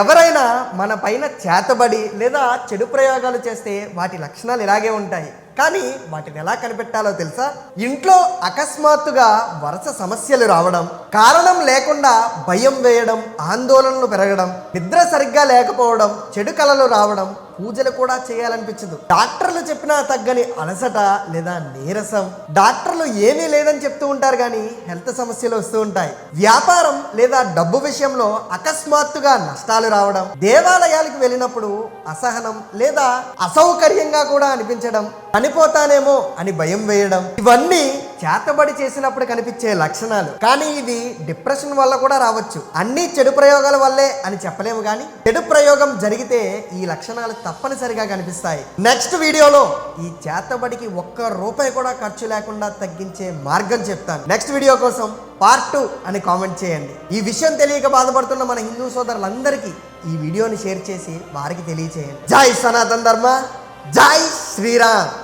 ఎవరైనా మన పైన చేతబడి లేదా చెడు ప్రయోగాలు చేస్తే వాటి లక్షణాలు ఇలాగే ఉంటాయి. కానీ వాటిని ఎలా కనిపెట్టాలో తెలుసా? ఇంట్లో అకస్మాత్తుగా వరుస సమస్యలు రావడం, కారణం లేకుండా భయం వేయడం, ఆందోళనలు పెరగడం, నిద్ర సరిగ్గా లేకపోవడం, చెడు కలలు రావడం, పూజలు కూడా చేయాలనిపించదు, డాక్టర్లు చెప్పినా తగ్గని అలసట లేదా నీరసం, డాక్టర్లు ఏమీ లేదని చెప్తూ ఉంటారు కానీ హెల్త్ సమస్యలు వస్తూ ఉంటాయి, వ్యాపారం లేదా డబ్బు విషయంలో అకస్మాత్తుగా నష్టాలు రావడం, దేవాలయాలకు వెళ్ళినప్పుడు అసహనం లేదా అసౌకర్యంగా కూడా అనిపించడం, చనిపోతానేమో అని భయం వేయడం, ఇవన్నీ చేతబడి చేసినప్పుడు కనిపించే లక్షణాలు. కానీ ఇది డిప్రెషన్ వల్ల కూడా రావచ్చు. అన్ని చెడు ప్రయోగాల వల్లే అని చెప్పలేము, కానీ చెడు ప్రయోగం జరిగితే ఈ లక్షణాలు తప్పనిసరిగా కనిపిస్తాయి. నెక్స్ట్ వీడియోలో ఈ చేతబడికి ₹1 కూడా ఖర్చు లేకుండా తగ్గించే మార్గం చెప్తాను. నెక్స్ట్ వీడియో కోసం పార్ట్ 2 అని కామెంట్ చేయండి. ఈ విషయం తెలియక బాధపడుతున్న మన హిందూ సోదరులందరికీ ఈ వీడియోని షేర్ చేసి వారికి తెలియచేయండి. జై సనాతన ధర్మ, జై శ్రీరామ్.